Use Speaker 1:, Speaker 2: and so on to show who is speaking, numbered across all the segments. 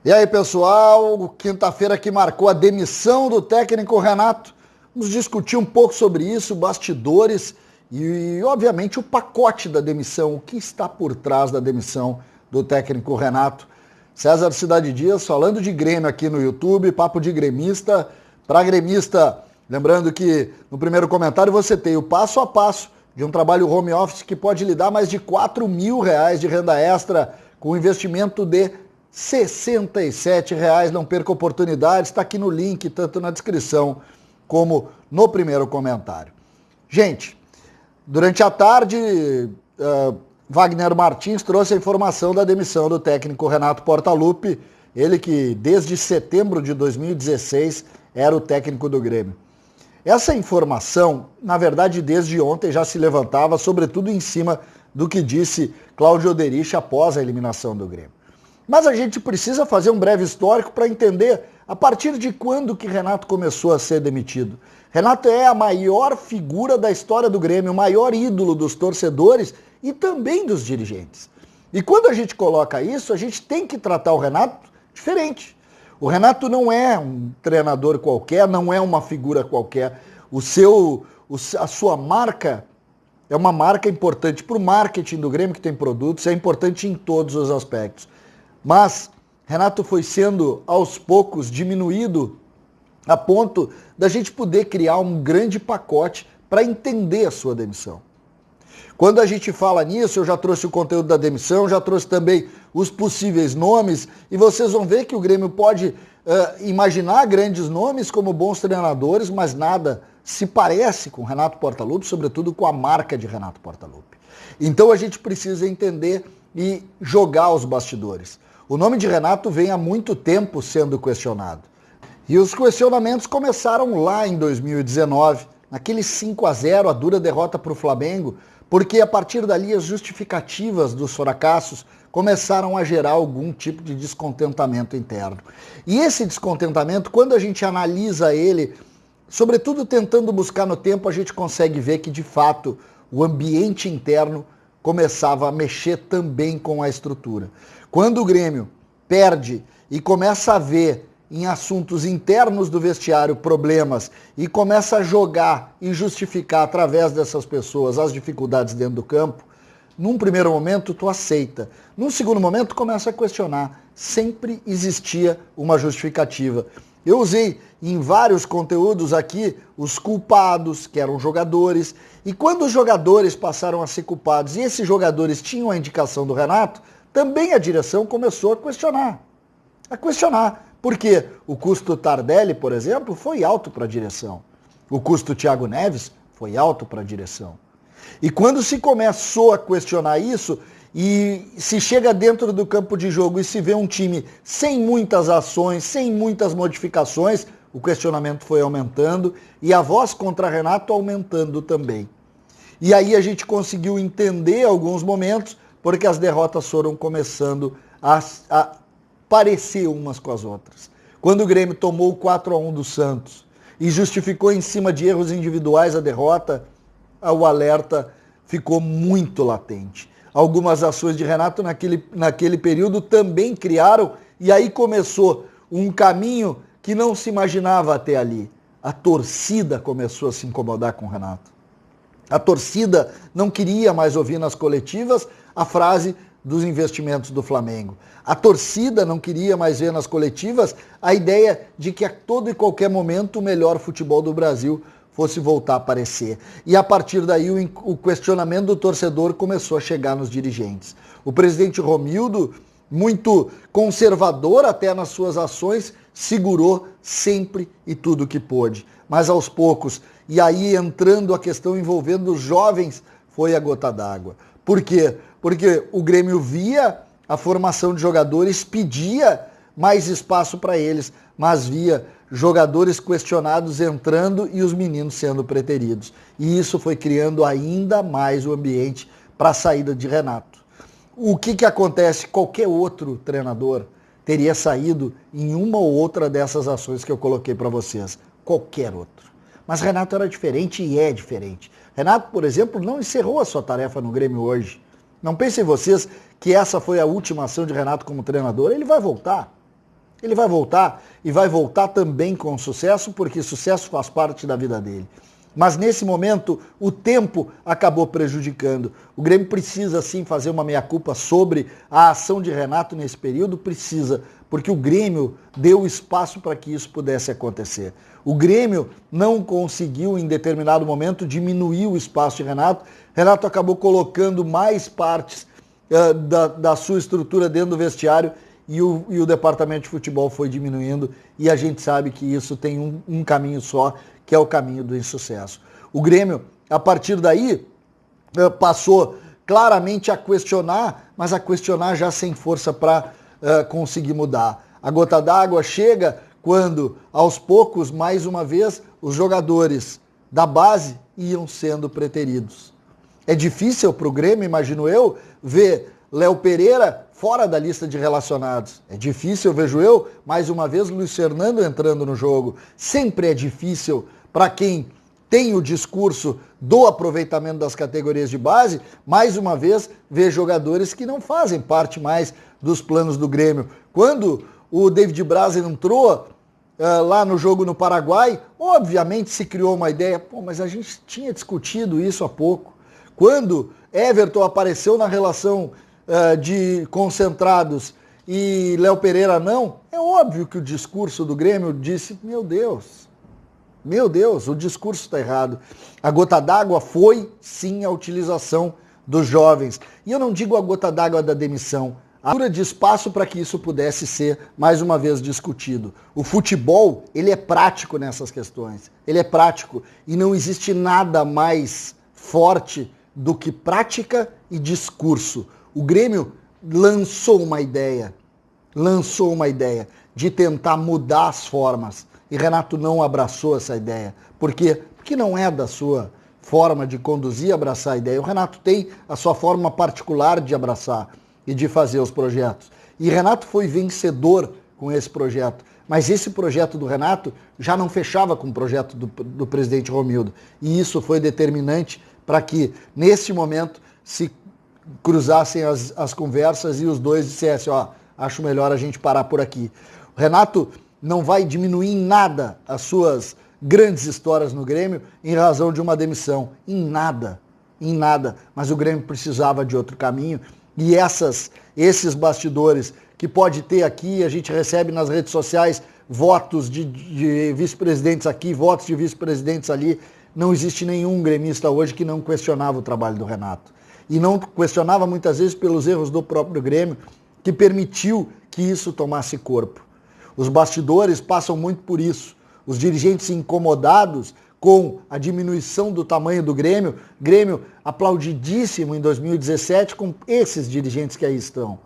Speaker 1: E aí, pessoal, quinta-feira que marcou a demissão do técnico Renato. Vamos discutir um pouco sobre isso, bastidores e, obviamente, o pacote da demissão, o que está por trás da demissão do técnico Renato. César Cidade Dias falando de Grêmio aqui no YouTube, papo de gremista para gremista. Lembrando que no primeiro comentário você tem o passo a passo de um trabalho home office que pode lhe dar mais de R$4.000 de renda extra com investimento de R$67. Não perca oportunidade, está aqui no link, tanto na descrição como no primeiro comentário. Gente, durante a tarde, Wagner Martins trouxe a informação da demissão do técnico Renato Portaluppi, ele que desde setembro de 2016 era o técnico do Grêmio. Essa informação, na verdade, desde ontem já se levantava, sobretudo em cima do que disse Cláudio Oderich após a eliminação do Grêmio. Mas a gente precisa fazer um breve histórico para entender a partir de quando que Renato começou a ser demitido. Renato é a maior figura da história do Grêmio, o maior ídolo dos torcedores e também dos dirigentes. E quando a gente coloca isso, a gente tem que tratar o Renato diferente. O Renato não é um treinador qualquer, não é uma figura qualquer. A sua marca é uma marca importante para o marketing do Grêmio, que tem produtos, é importante em todos os aspectos. Mas Renato foi sendo, aos poucos, diminuído a ponto da gente poder criar um grande pacote para entender a sua demissão. Quando a gente fala nisso, eu já trouxe o conteúdo da demissão, já trouxe também os possíveis nomes, e vocês vão ver que o Grêmio pode imaginar grandes nomes como bons treinadores, mas nada se parece com Renato Portaluppi, sobretudo com a marca de Renato Portaluppi. Então a gente precisa entender e jogar os bastidores. O nome de Renato vem há muito tempo sendo questionado. E os questionamentos começaram lá em 2019, naquele 5-0, a dura derrota para o Flamengo, porque a partir dali as justificativas dos fracassos começaram a gerar algum tipo de descontentamento interno. E esse descontentamento, quando a gente analisa ele, sobretudo tentando buscar no tempo, a gente consegue ver que de fato o ambiente interno começava a mexer também com a estrutura. Quando o Grêmio perde e começa a ver em assuntos internos do vestiário problemas e começa a jogar e justificar através dessas pessoas as dificuldades dentro do campo, num primeiro momento tu aceita. Num segundo momento tu começa a questionar. Sempre existia uma justificativa. Eu usei em vários conteúdos aqui os culpados, que eram jogadores, e quando os jogadores passaram a ser culpados e esses jogadores tinham a indicação do Renato, também a direção começou a questionar. Porque o custo Tardelli, por exemplo, foi alto para a direção. O custo Thiago Neves foi alto para a direção. E quando se começou a questionar isso, e se chega dentro do campo de jogo e se vê um time sem muitas ações, sem muitas modificações, o questionamento foi aumentando e a voz contra Renato aumentando também. E aí a gente conseguiu entender alguns momentos, porque as derrotas foram começando a parecer umas com as outras. Quando o Grêmio tomou o 4-1 do Santos e justificou em cima de erros individuais a derrota, o alerta ficou muito latente. Algumas ações de Renato naquele período também criaram, e aí começou um caminho que não se imaginava até ali. A torcida começou a se incomodar com o Renato. A torcida não queria mais ouvir nas coletivas a frase dos investimentos do Flamengo. A torcida não queria mais ver nas coletivas a ideia de que a todo e qualquer momento o melhor futebol do Brasil fosse voltar a aparecer. E a partir daí o questionamento do torcedor começou a chegar nos dirigentes. O presidente Romildo, muito conservador até nas suas ações, segurou sempre e tudo que pôde. Mas aos poucos, e aí entrando a questão envolvendo os jovens, foi a gota d'água. Por quê? Porque o Grêmio via a formação de jogadores, pedia mais espaço para eles, mas via jogadores questionados entrando e os meninos sendo preteridos. E isso foi criando ainda mais o ambiente para a saída de Renato. O que acontece? Qualquer outro treinador teria saído em uma ou outra dessas ações que eu coloquei para vocês. Qualquer outro. Mas Renato era diferente e é diferente. Renato, por exemplo, não encerrou a sua tarefa no Grêmio hoje. Não pensem vocês que essa foi a última ação de Renato como treinador. Ele vai voltar. Ele vai voltar e vai voltar também com sucesso, porque sucesso faz parte da vida dele. Mas nesse momento o tempo acabou prejudicando. O Grêmio precisa sim fazer uma meia-culpa sobre a ação de Renato nesse período, precisa, porque o Grêmio deu espaço para que isso pudesse acontecer. O Grêmio não conseguiu em determinado momento diminuir o espaço de Renato. Renato acabou colocando mais partes da sua estrutura dentro do vestiário e o departamento de futebol foi diminuindo, e a gente sabe que isso tem um caminho só, que é o caminho do insucesso. O Grêmio, a partir daí, passou claramente a questionar, mas a questionar já sem força para conseguir mudar. A gota d'água chega quando, aos poucos, mais uma vez, os jogadores da base iam sendo preteridos. É difícil para o Grêmio, imagino eu, ver Léo Pereira fora da lista de relacionados. É difícil, vejo eu, mais uma vez, Luiz Fernando entrando no jogo. Sempre é difícil para quem tem o discurso do aproveitamento das categorias de base, mais uma vez, ver jogadores que não fazem parte mais dos planos do Grêmio. Quando o David Braz entrou lá no jogo no Paraguai, obviamente se criou uma ideia, mas a gente tinha discutido isso há pouco. Quando Everton apareceu na relação de concentrados e Léo Pereira não, é óbvio que o discurso do Grêmio disse, meu Deus, o discurso está errado. A gota d'água foi, sim, a utilização dos jovens. E eu não digo a gota d'água da demissão, a abertura de espaço para que isso pudesse ser, mais uma vez, discutido. O futebol, ele é prático nessas questões. Ele é prático. E não existe nada mais forte do que prática e discurso. O Grêmio lançou uma ideia de tentar mudar as formas. E Renato não abraçou essa ideia. Por quê? Porque não é da sua forma de conduzir, abraçar a ideia. O Renato tem a sua forma particular de abraçar e de fazer os projetos. E Renato foi vencedor com esse projeto. Mas esse projeto do Renato já não fechava com o projeto do presidente Romildo. E isso foi determinante para que, nesse momento, se cruzassem as conversas e os dois dissessem, acho melhor a gente parar por aqui. O Renato não vai diminuir em nada as suas grandes histórias no Grêmio em razão de uma demissão. Em nada. Mas o Grêmio precisava de outro caminho. E esses bastidores que pode ter aqui, a gente recebe nas redes sociais votos de vice-presidentes aqui, votos de vice-presidentes ali. Não existe nenhum gremista hoje que não questionava o trabalho do Renato. E não questionava muitas vezes pelos erros do próprio Grêmio, que permitiu que isso tomasse corpo. Os bastidores passam muito por isso. Os dirigentes incomodados com a diminuição do tamanho do Grêmio aplaudidíssimo em 2017 com esses dirigentes que aí estão.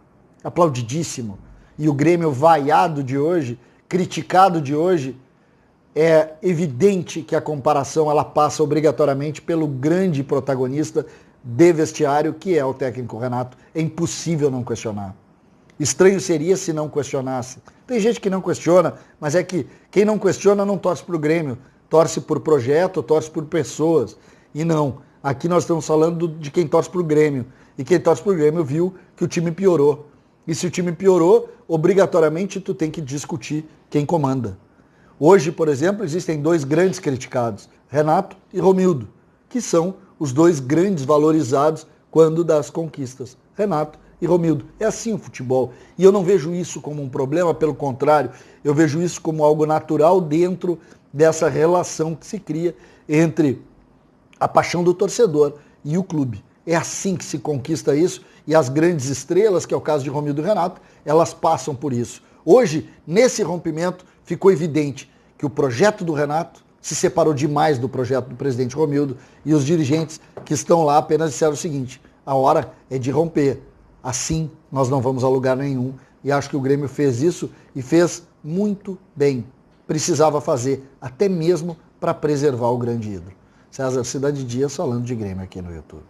Speaker 1: Aplaudidíssimo. E o Grêmio vaiado de hoje, criticado de hoje, é evidente que a comparação ela passa obrigatoriamente pelo grande protagonista de vestiário, que é o técnico Renato. É impossível não questionar. Estranho seria se não questionasse. Tem gente que não questiona, mas é que quem não questiona não torce para o Grêmio, torce por projeto, torce por pessoas. E não, aqui nós estamos falando de quem torce para o Grêmio. E quem torce para o Grêmio viu que o time piorou. E se o time piorou, obrigatoriamente tu tem que discutir quem comanda. Hoje, por exemplo, existem dois grandes criticados, Renato e Romildo, que são os dois grandes valorizados quando das conquistas. Renato e Romildo. É assim o futebol. E eu não vejo isso como um problema, pelo contrário, eu vejo isso como algo natural dentro dessa relação que se cria entre a paixão do torcedor e o clube. É assim que se conquista isso, e as grandes estrelas, que é o caso de Romildo e Renato, elas passam por isso. Hoje, nesse rompimento, ficou evidente que o projeto do Renato se separou demais do projeto do presidente Romildo, e os dirigentes que estão lá apenas disseram o seguinte: a hora é de romper. Assim nós não vamos a lugar nenhum. E acho que o Grêmio fez isso e fez muito bem. Precisava fazer, até mesmo para preservar o grande ídolo. César Cidade Dias falando de Grêmio aqui no YouTube.